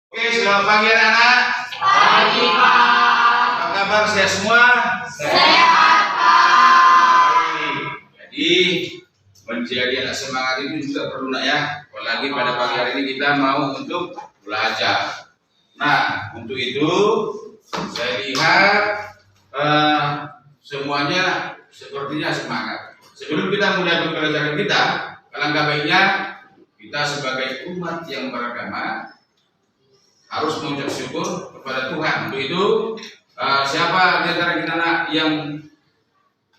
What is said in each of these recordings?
Oke, selamat pagi anak-anak. Pagi, Pak. Apa kabar sehat semua? Sehat, Pak. Jadi menjadi anak semangat itu juga perlu nak ya. Apalagi pada pagi hari ini kita mau untuk belajar. Nah, untuk itu saya lihat semuanya sepertinya semangat. Sebelum kita mulai pembelajaran kita, alangkah baiknya kita sebagai umat yang beragama harus mengucap syukur kepada Tuhan. Untuk itu, siapa di antara kita nak yang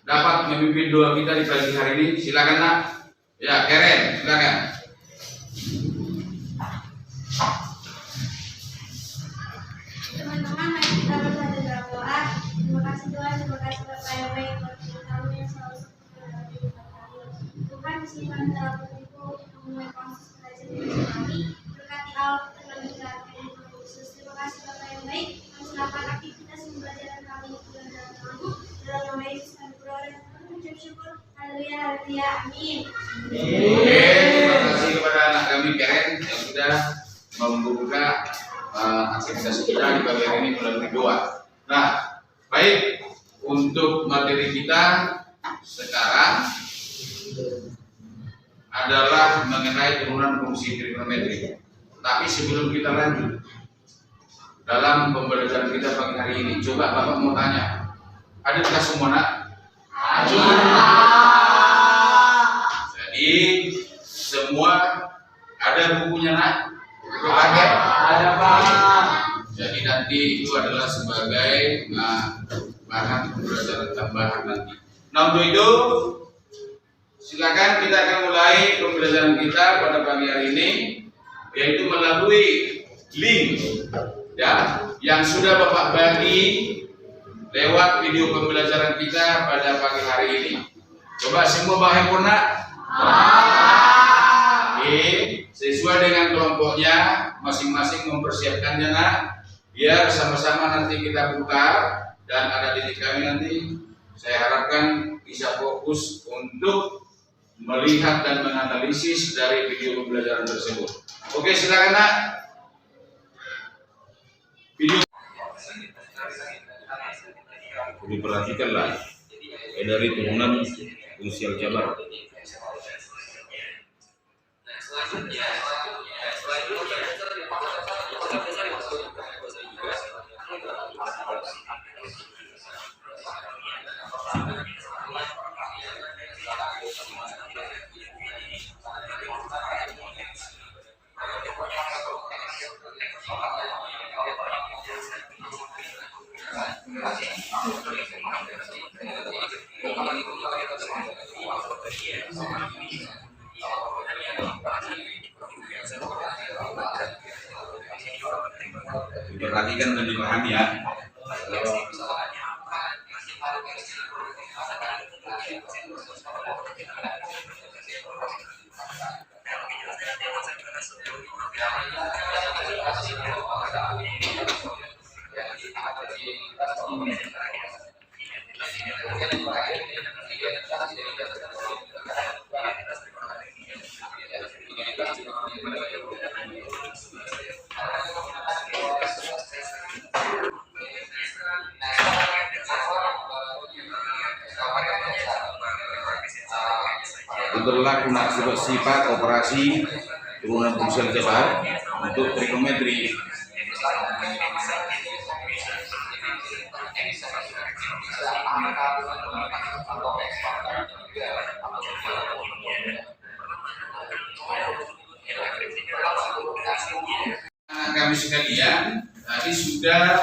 dapat memimpin doa kita di pagi hari ini? Silakan nak. Ya, Karen, silakan. Teman-teman, mari kita bersama dalam doa. Terima kasih Tuhan, terima kasih Bapak yang baik buat kami yang selalu seperti dalam kehidupan kami. Tuhan, disini dalam hatiku memulai proses belajar kami. Berkati Allah dalam kita. Terima kasih Bapak yang baik. Kami silakan aktivitas pembelajaran kami dalam nama-Mu. Dalam nama Yesus kami berdoa dan mengucap syukur. Haleluya, haleluya, amin. Oke, terima kasih kepada anak kami Karen yang sudah membuka aktivitas kita di pagi hari ini melalui doa. Nah, baik, untuk materi kita sekarang adalah mengenai turunan fungsi trigonometri. Tapi sebelum kita lanjut dalam pembelajaran kita pagi hari ini, coba Bapak mau tanya, adakah semua nak? Ada. Jadi semua ada bukunya nak? Ada, Pak. Jadi nanti itu adalah sebagai bahan pembelajaran tambahan nanti. Nah, untuk itu silakan kita akan mulai pembelajaran kita pada pagi hari ini, yaitu melalui link ya yang sudah Bapak bagi lewat video pembelajaran kita pada pagi hari ini. Coba semua bawa handphone nak? Oke, sesuai dengan kelompoknya masing-masing mempersiapkannya nak, biar sama-sama nanti kita buka dan ada titik kami nanti. Saya harapkan bisa fokus untuk melihat dan menganalisis dari video pembelajaran tersebut. Oke, silakan nak. Video diperhatikanlah dari turunan fungsi aljabar. Diperhatikan dan dipahami ya. Berlaku sifat operasi turunan fungsi aljabar untuk trigonometri. Kami sekalian tadi sudah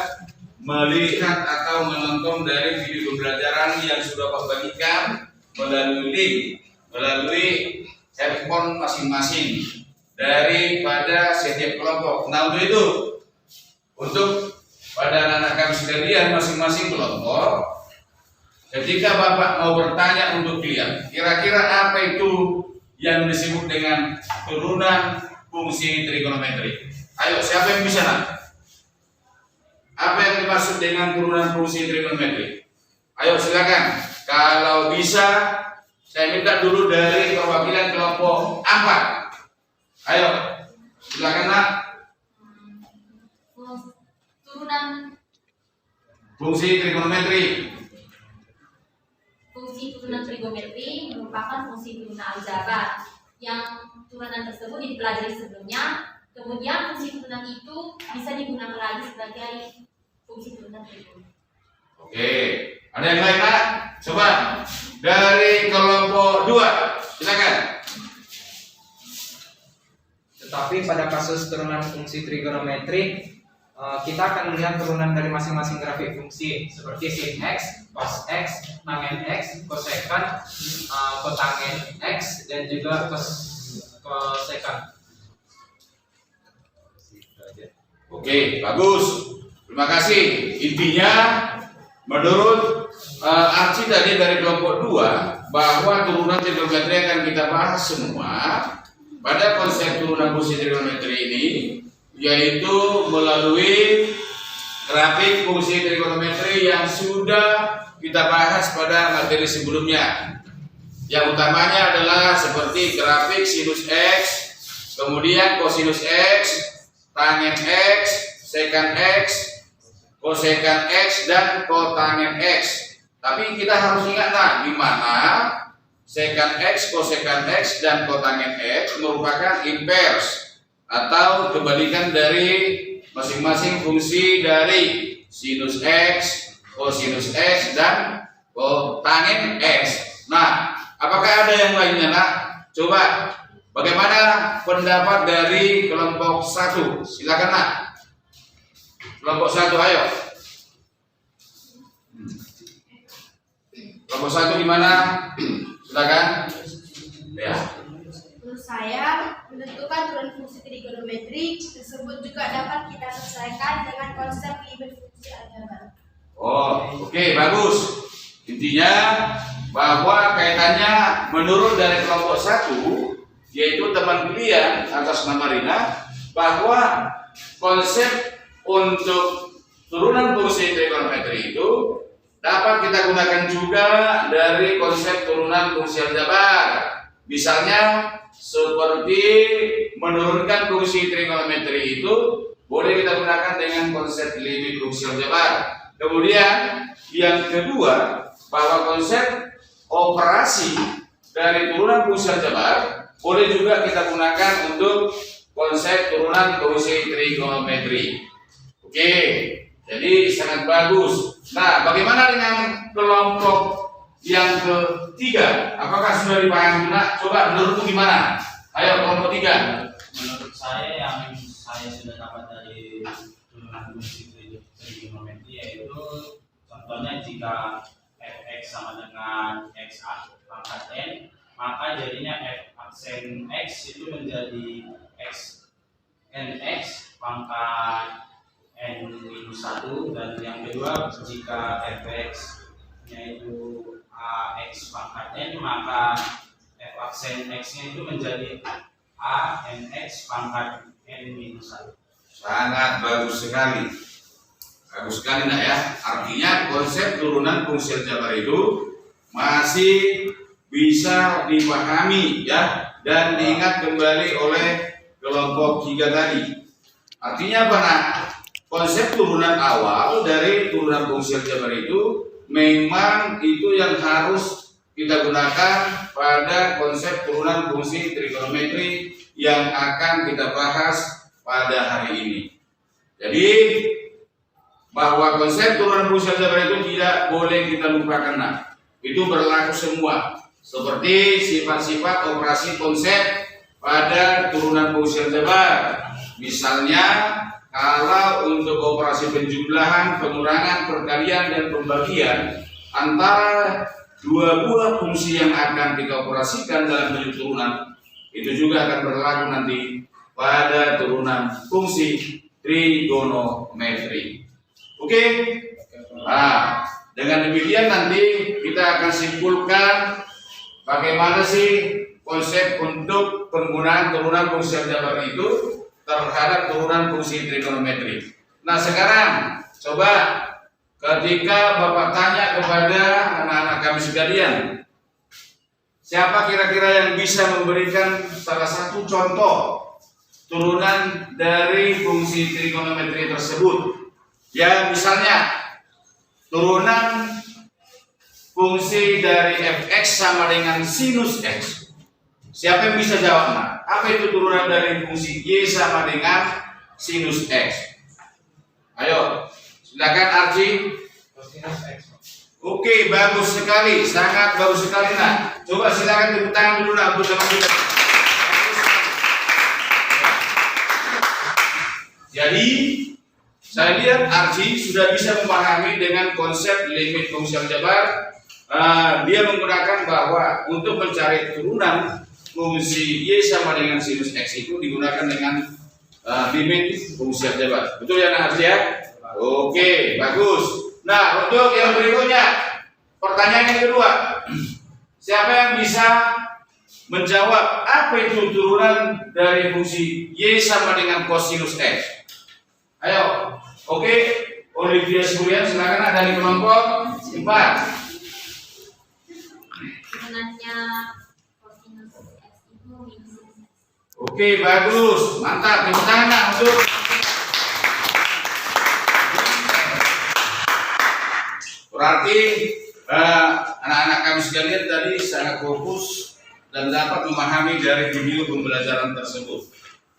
melihat atau menonton dari video pembelajaran yang sudah Bapak bagikan melalui link, melalui handphone masing-masing daripada setiap kelompok. Nah, untuk itu, untuk pada anak-anak kami sekalian masing-masing kelompok, ketika Bapak mau bertanya untuk kalian, kira-kira apa itu yang disebut dengan turunan fungsi trigonometri? Ayo, siapa yang bisa nak? Apa yang dimaksud dengan turunan fungsi trigonometri? Ayo silakan. Kalau bisa, saya minta dulu dari perwakilan kelompok 4. Ayo, silakan nak. turunan Fungsi trigonometri. trigonometri merupakan fungsi turunan aljabar yang turunan tersebut dipelajari sebelumnya. Kemudian fungsi turunan itu bisa digunakan lagi sebagai fungsi turunan trigonometri. Oke, ada yang lain Pak? Coba dari kelompok 2, silakan. Tetapi pada kasus turunan fungsi trigonometri, kita akan melihat turunan dari masing-masing grafik fungsi seperti sin x, cos x, tangen x, kosekan, kotangen x, dan juga kosekan. Oke, bagus. Terima kasih. Intinya menurut Archie tadi dari kelompok 2 bahwa turunan trigonometri akan kita bahas semua pada konsep turunan fungsi trigonometri ini, yaitu melalui grafik fungsi trigonometri yang sudah kita bahas pada materi sebelumnya. Yang utamanya adalah seperti grafik sinus X, kemudian kosinus X, tangen X, sekan X, kosekan X, dan kotangen X. Tapi kita harus ingat di mana sekan X, kosekan X, dan kotangen X merupakan inverse atau kebalikan dari masing-masing fungsi dari sinus X, kosinus X, dan kotangen X. Nah, apakah ada yang lainnya nak? Coba, bagaimana pendapat dari kelompok 1? Silakan nak. Kelompok 1, ayo. Kelompok 1 gimana? Silakan. Ya. Menurut saya, menentukan turunan fungsi trigonometri tersebut juga dapat kita selesaikan dengan konsep limit fungsi aljabar. Oh, oke, bagus. Intinya bahwa kaitannya menurut dari kelompok 1, yaitu teman pilihan atas nama Rina, bahwa konsep untuk turunan fungsi trigonometri itu dapat kita gunakan juga dari konsep turunan fungsi aljabar. Misalnya seperti menurunkan fungsi trigonometri itu boleh kita gunakan dengan konsep limit fungsi aljabar. Kemudian yang kedua, bahwa konsep operasi dari turunan fungsi aljabar boleh juga kita gunakan untuk konsep turunan fungsi trigonometri. Oke, jadi sangat bagus. Nah, bagaimana dengan kelompok yang ketiga? Apakah sudah dipahami? Nah, coba menurutmu gimana? Ayo kelompok 3. Menurut saya yang saya sudah dapat dari turunan fungsi trigonometri yaitu contohnya jika fx sama dengan x pangkat n, maka jadinya f aksen x itu menjadi x nx pangkat n minus 1, dan yang kedua jika fx yaitu ax pangkat n, maka f aksen x nya itu menjadi a nx pangkat n minus 1. Sangat bagus sekali. Bagus sekali nak ya. Artinya konsep turunan fungsi aljabar itu masih bisa dipahami ya, dan diingat kembali oleh kelompok 3 tadi. Artinya apa nak? Konsep turunan awal dari turunan fungsi aljabar itu memang itu yang harus kita gunakan pada konsep turunan fungsi trigonometri yang akan kita bahas pada hari ini. Jadi bahwa konsep turunan fungsi aljabar itu tidak boleh kita lupakan nak. Itu berlaku semua. Seperti sifat-sifat operasi konsep pada turunan fungsi aljabar. Misalnya kalau untuk operasi penjumlahan, pengurangan, perkalian, dan pembagian antara dua buah fungsi yang akan kita operasikan dalam bentuk turunan, itu juga akan berlaku nanti pada turunan fungsi trigonometri. Oke? Nah, dengan demikian nanti kita akan simpulkan bagaimana sih konsep untuk penggunaan turunan fungsi aljabar itu terhadap turunan fungsi trigonometri. Nah, sekarang coba ketika Bapak tanya kepada anak-anak kami sekalian, siapa kira-kira yang bisa memberikan salah satu contoh turunan dari fungsi trigonometri tersebut? Ya, misalnya turunan fungsi dari fx sama dengan sinus x. Siapa yang bisa jawab? Nah, apa itu turunan dari fungsi y sama dengan sinus x? Ayo, silakan Arji. Kosinus X. Oke, bagus sekali, sangat bagus sekali. Nah, coba silakan tepuk tangan dulu nah bersama kita. Jadi, saya lihat Arji sudah bisa memahami dengan konsep limit fungsi aljabar. Dia menggunakan bahwa untuk mencari turunan fungsi y sama dengan sinus x itu digunakan dengan limit fungsi aljabar. Betul ya, Arji ya? Oke, bagus. Nah, untuk yang berikutnya, pertanyaan yang kedua, siapa yang bisa menjawab apa itu turunan dari fungsi y sama dengan kosinus x? Ayo, oke, Olivia Surian, silakan ada di kelompok 4. Turunannya kosinus x itu minus x. Oke, bagus, mantap. Tepuk tangan untuk berarti anak-anak kami sekalian tadi sangat fokus dan dapat memahami dari video pembelajaran tersebut.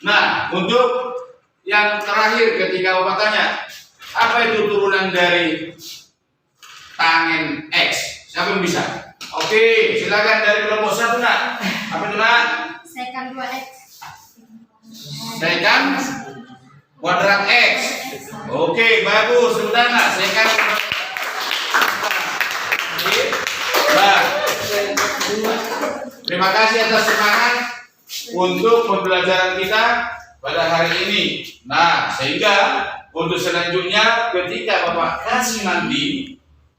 Nah, untuk yang terakhir ketika Bapak tanya, apa itu turunan dari tangen X? Siapa yang bisa? Oke, silakan dari kelompok 1, Nak. Apa itu, Nak? Secant 2x. Secant kuadrat X. Oke, bagus. Sudah, Nak. Secant kuadrat X. Nah, terima kasih atas semangat untuk pembelajaran kita pada hari ini. Nah, sehingga untuk selanjutnya ketika Bapak kasih nanti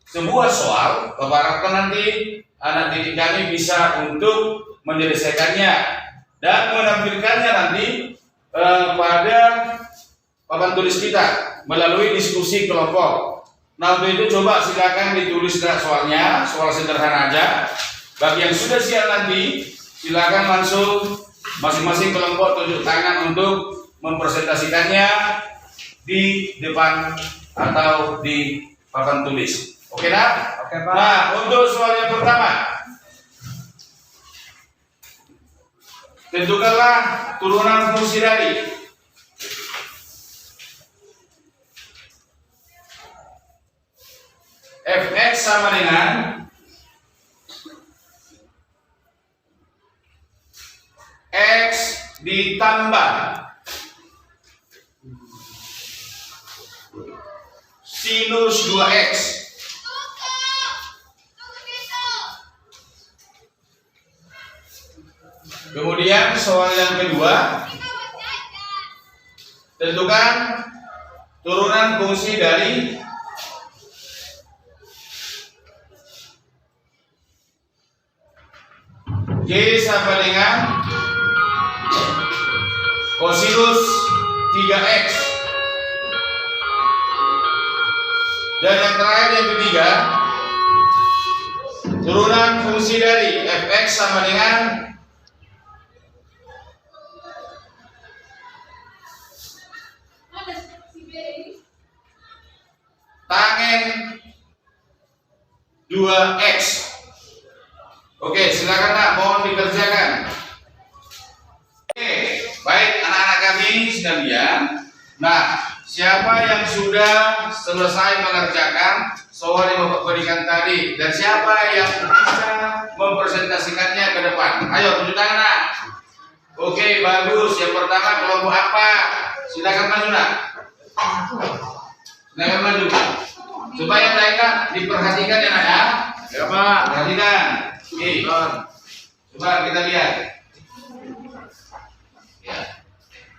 sebuah soal, Bapak harapkan nanti anak didik kami bisa untuk menyelesaikannya dan menampilkannya nanti pada papan tulis kita melalui diskusi kelompok. Nah, untuk itu coba silakan ditulis soalnya, soal sederhana aja. Bagi yang sudah siap nanti, silakan langsung masing-masing kelompok tunjuk tangan untuk mempresentasikannya di depan atau di papan tulis. Oke, Nak? Oke, Pak. Nah, untuk soal yang pertama, tentukanlah turunan fungsi dari fx sama dengan x ditambah sinus 2x. Kemudian soal yang kedua, tentukan turunan fungsi dari y sama dengan kosinus 3x. Dan yang terakhir yang ketiga, turunan fungsi dari fx sama dengan tangen 2x. Oke, silakan Nak, mohon dikerjakan. Oke, baik anak-anak kami sekalian. Nah, siapa yang sudah selesai mengerjakan soal yang Bapak berikan tadi dan siapa yang bisa mempresentasikannya ke depan? Ayo tunjuk tangan, Nak. Oke, bagus. Yang pertama kelompok apa? Silakan maju, Nak. Silakan maju. Supaya mereka diperhatikan ya, Nak ya. Ya, Pak, perhatikan. Oke, coba kita lihat. Ya.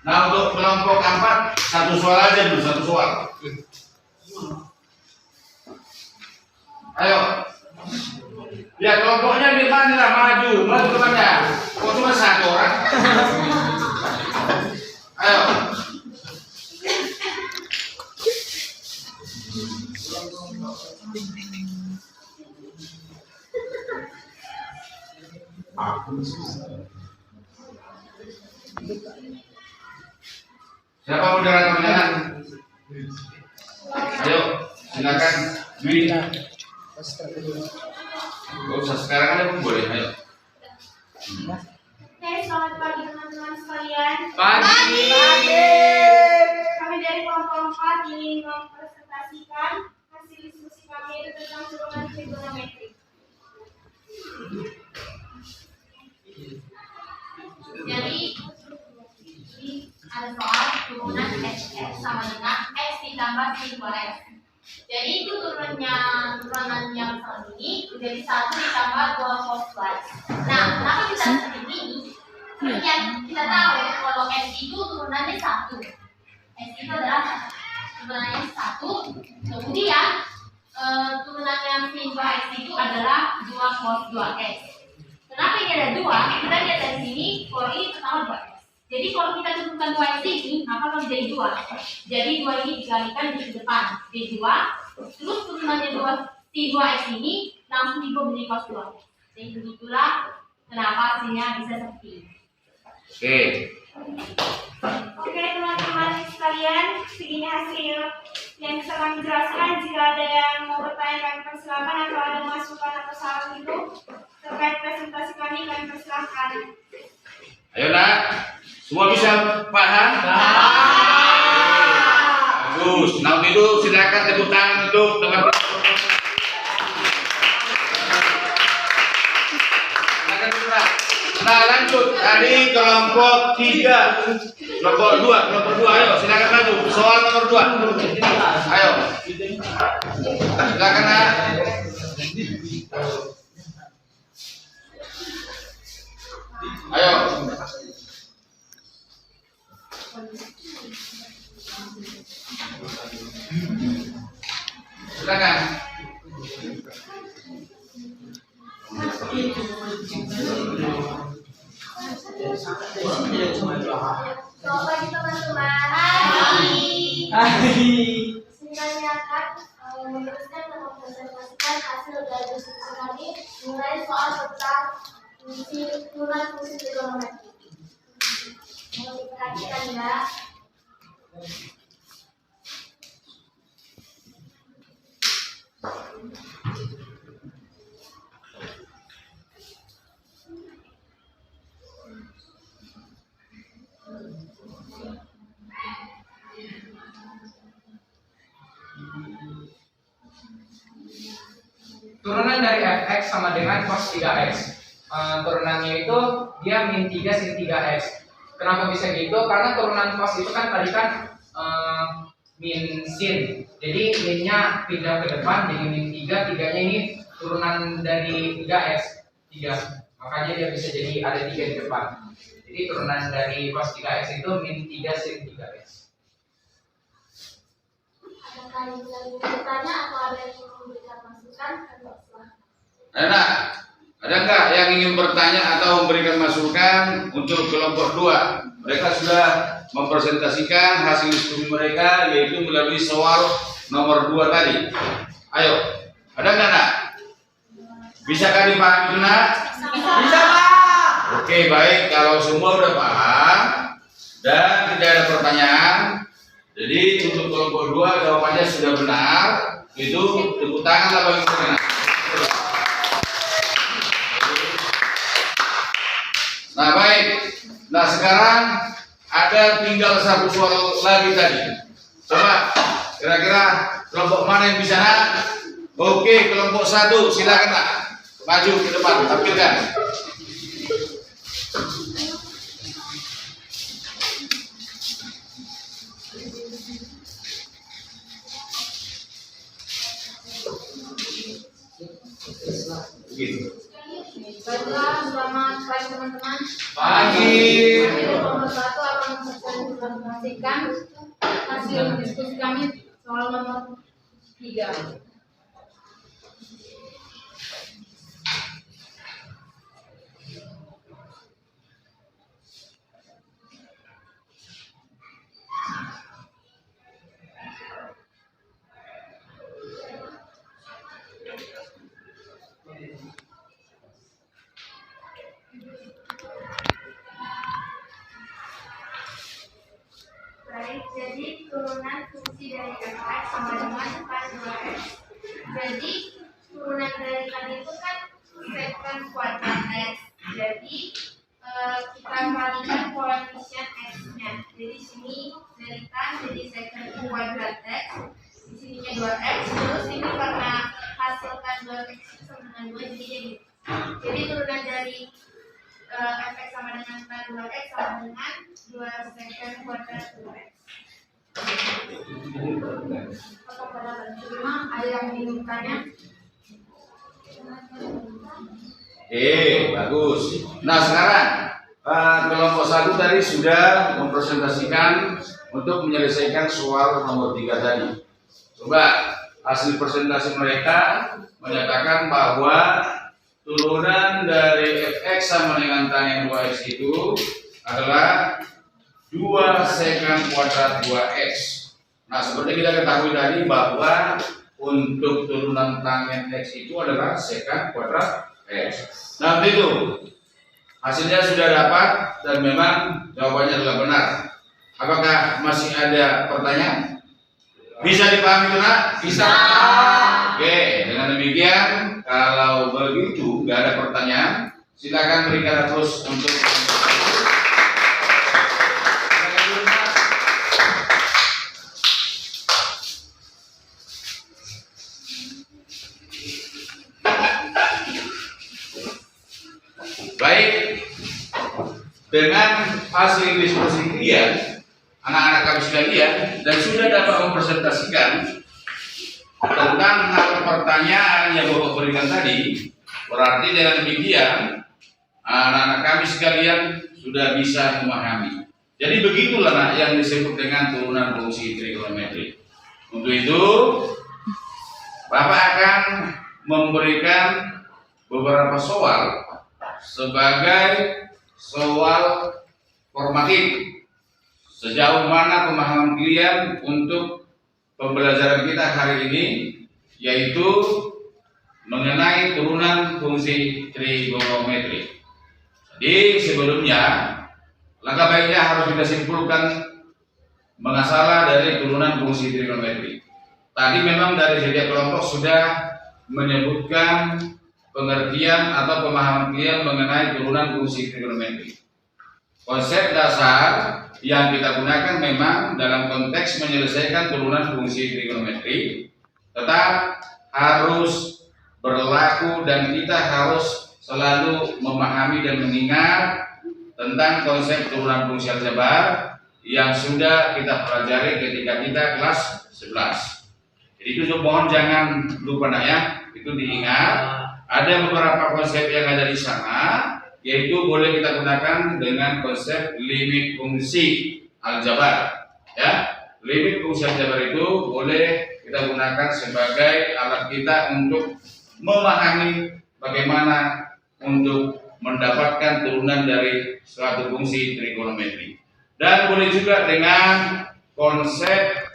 Nah, untuk kelompok 4 satu soal aja dulu, satu soal. Ayo. Ya, kelompoknya di mana lah, maju kemana? Kok cuma satu orang? Ayo. Siapa moderatornya? Silakan. Dwi. Gak usah sekarang aja pun boleh. Ayo. Oke, selamat pagi teman-teman sekalian. Pagi. Kami dari kelompok 4 ingin mempresentasikan hasil diskusi kami itu tentang turunan trigonometri. Jadi ini ada soal turunan x sama dengan x ditambah sin 2x. Jadi itu turunan yang satu ini menjadi 1 ditambah 2 cos 2x. Nah, kenapa kita seperti ini? Seperti yang kita tahu kalau x itu turunannya 1. X itu adalah turunannya 1. Kemudian turunannya sin 2x itu adalah 2 cos 2x. Kenapa ini ada 2? Kita lihat dari sini kalau ini pertama 2x. Jadi kalau kita tentukan 2x ini, maka akan menjadi 2. Jadi 2 ini dikalikan di depan. Jadi 2. Terus turunannya 2 si 2x ini langsung diubah menjadi cos 2x. Jadi begitulah kenapa hasilnya bisa seperti ini. Oke, teman-teman sekalian, segini hasil yang bisa kami jelaskan. Jika ada yang mau bertanya, kami persilakan, atau ada masukan atau saran itu terkait presentasi kami persilahkan. Ayo nak, semua bisa paham? Bagus. Nah itu silakan tepuk tangan untuk teman-teman. Nah lanjut, tadi kelompok 3, kelompok 2, ayo silakan maju. Soal nomor 2. Ayo. Silakan nak. Ayo. Silakan. Selamat pagi teman-teman. Sebenarnya akan meneruskan dan mempresentasikan hasil dari diskusi kami mengenai soal tentang turunan fungsi trigonometri. Mau diperhatikan ya. Turunan dari fx sama dengan cos 3x. Turunannya itu dia min 3 sin 3x. Kenapa bisa gitu? Karena turunan cos itu kan tadi kan min sin. Jadi minnya pindah ke depan jadi min 3, 3-nya ini turunan dari 3x. 3. Makanya dia bisa jadi ada 3 di depan. Jadi turunan dari cos 3x itu min 3 sin 3x. Adakah yang ingin bertanya atau ada yang ingin memberikan masukan? Enak. Ada nggak yang ingin bertanya atau memberikan masukan untuk kelompok 2? Mereka sudah mempresentasikan hasil diskusi mereka yaitu melalui soal nomor 2 tadi. Ayo, ada nggak nak? Bisakah dipahami nak? Bisa. Oke, baik. Kalau semua udah paham dan tidak ada pertanyaan, jadi untuk kelompok 2 jawabannya sudah benar. Itu tepuk tangan bagi mereka. Nah baik, nah sekarang ada tinggal satu soal lagi tadi. Coba kira-kira kelompok mana yang bisa nak? Oke, kelompok 1 silakan nak, maju ke depan tampilkan. Begitu. Baiklah, selamat pagi teman-teman. Pagi. Nomor 1 akan mempresentasikan hasil diskusi kami soal nomor 3. Baik, jadi turunan fungsi dari fx sama dengan tan 2x intinya gitu. Jadi turunan dari fx sama dengan 2x sama dengan 2 secant kuadrat 2x. Apa pada cuma ada yang dibutuhkannya? Bagus. Nah sekarang kelompok 1 tadi sudah mempresentasikan untuk menyelesaikan soal nomor 3 tadi. Coba hasil presentasi mereka menyatakan bahwa turunan dari fx sama dengan tan 2x itu adalah 2 secant kuadrat 2x. Nah seperti kita ketahui tadi bahwa untuk turunan tan x itu adalah secant kuadrat x. Nah itu hasilnya sudah dapat dan memang jawabannya adalah benar. Apakah masih ada pertanyaan? Bisa dipahami itu nak? Bisa. Oke, dengan demikian kalau begitu nggak ada pertanyaan, silakan berikan terus untuk. Baik, dengan hasil diskusi kalian, anak-anak kami sekalian, dan sudah dapat mempresentasikan tentang hal pertanyaan yang Bapak berikan tadi, berarti dengan demikian anak-anak kami sekalian sudah bisa memahami. Jadi begitulah nak yang disebut dengan turunan fungsi trigonometri. Untuk itu, Bapak akan memberikan beberapa soal sebagai soal formatif sejauh mana pemahaman kalian untuk pembelajaran kita hari ini, yaitu mengenai turunan fungsi trigonometri. Jadi sebelumnya langkah baiknya harus kita simpulkan mengasalah dari turunan fungsi trigonometri. Tadi memang dari setiap kelompok sudah menyebutkan pengertian atau pemahaman kalian mengenai turunan fungsi trigonometri. Konsep dasar yang kita gunakan memang dalam konteks menyelesaikan turunan fungsi trigonometri tetap harus berlaku dan kita harus selalu memahami dan mengingat tentang konsep turunan fungsi aljabar yang sudah kita pelajari ketika kita kelas 11. Jadi itu mohon jangan lupa nak ya, itu diingat. Ada beberapa konsep yang ada di sana, yaitu boleh kita gunakan dengan konsep limit fungsi aljabar. Ya, limit fungsi aljabar itu boleh kita gunakan sebagai alat kita untuk memahami bagaimana untuk mendapatkan turunan dari suatu fungsi trigonometri. Dan boleh juga dengan konsep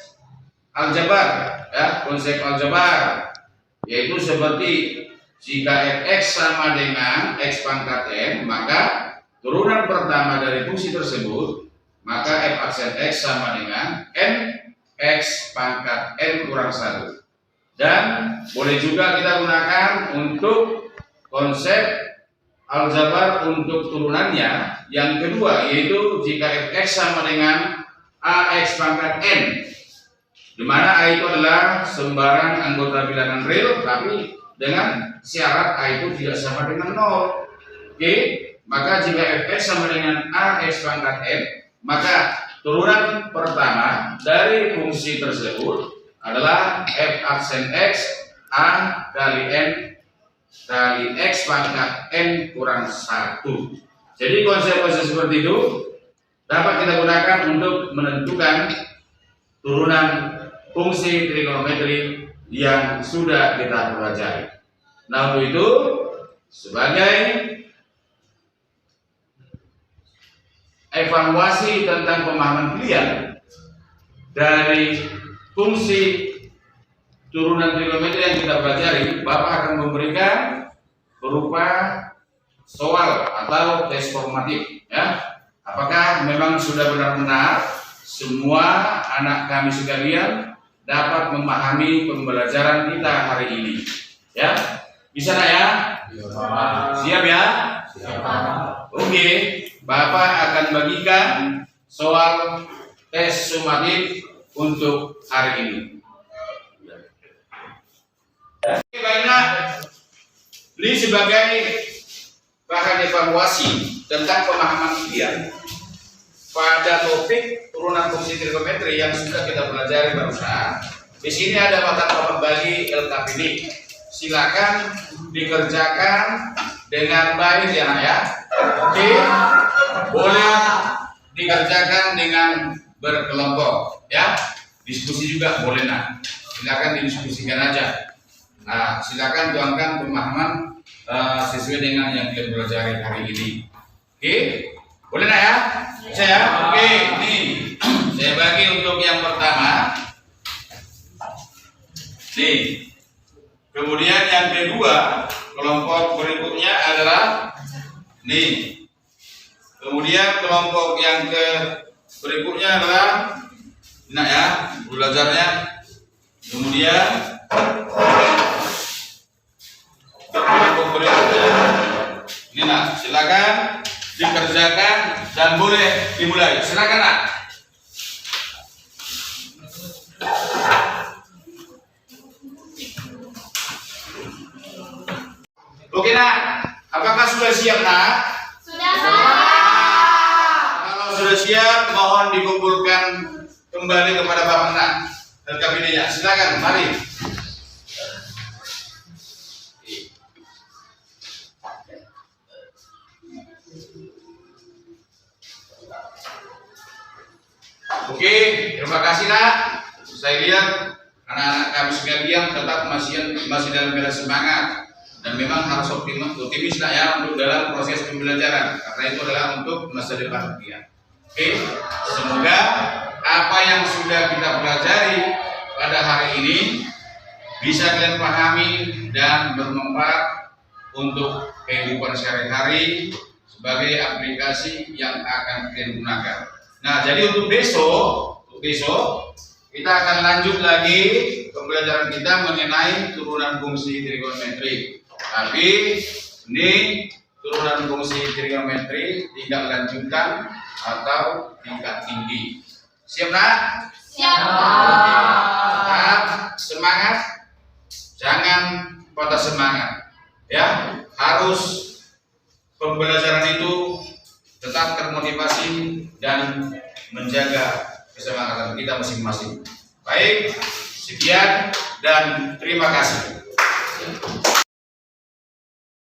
aljabar, ya, konsep aljabar, yaitu seperti jika fx sama dengan x pangkat n, maka turunan pertama dari fungsi tersebut, maka f aksen x sama dengan n x pangkat n kurang 1. Dan boleh juga kita gunakan untuk konsep aljabar untuk turunannya yang kedua, yaitu jika fx sama dengan ax pangkat n, di mana a itu adalah sembarang anggota bilangan real tapi dengan syarat a itu tidak sama dengan 0. Oke, maka jika fx sama dengan ax pangkat n, maka turunan pertama dari fungsi tersebut adalah f aksen x a kali n kali x pangkat n kurang 1. Jadi konsep-konsep seperti itu dapat kita gunakan untuk menentukan turunan fungsi trigonometri yang sudah kita pelajari. Nah untuk itu sebagai evaluasi tentang pemahaman kalian dari fungsi turunan trigonometri yang kita pelajari, Bapak akan memberikan berupa soal atau tes formatif. Ya, apakah memang sudah benar-benar semua anak kami sekalian dapat memahami pembelajaran kita hari ini? Ya, bisa nak ya? Siap ya? Siap. Oke, Bapak akan bagikan soal tes sumatif untuk hari ini. Baiklah, Ini sebagai bahan evaluasi tentang pemahaman kalian pada topik turunan fungsi trigonometri yang sudah kita pelajari barusan. Di sini ada batas bagi LKPD. Silakan dikerjakan dengan baik ya nak ya. Oke, boleh dikerjakan dengan berkelompok ya. Diskusi juga boleh nak. Silakan didiskusikan aja. Nah, silakan tuangkan pemahaman sesuai dengan yang kita pelajari hari ini. Oke, boleh nak ya? Saya. Oke, nih saya bagi untuk yang pertama. Nih. Kemudian yang kedua, kelompok berikutnya adalah nih. Kemudian kelompok yang berikutnya adalah nah ya, belajarnya. Kemudian kelompok berikutnya. Ini nak, silakan dikerjakan dan boleh dimulai. Silakan nak. Oke nak, apakah sudah siap nak? Sudah. Kalau sudah siap, mohon dikumpulkan kembali kepada Bapak nak. LKPD-nya, silakan, mari. Oke, terima kasih nak. Saya lihat anak-anak kami sekalian tetap masih dalam keadaan semangat. Dan memang harus optimis lah ya untuk dalam proses pembelajaran karena itu adalah untuk masa depan kalian. Oke, semoga apa yang sudah kita pelajari pada hari ini bisa kalian pahami dan bermanfaat untuk kehidupan sehari-hari sebagai aplikasi yang akan kalian gunakan. Nah, jadi untuk besok kita akan lanjut lagi pembelajaran kita mengenai turunan fungsi trigonometri. Tapi ini turunan fungsi trigonometri tingkat lanjutan atau tingkat tinggi. Siap nak? Siap. Tetap semangat, jangan patah semangat. Ya, harus pembelajaran itu tetap termotivasi dan menjaga kesemangatan kita masing-masing. Baik, sekian dan terima kasih.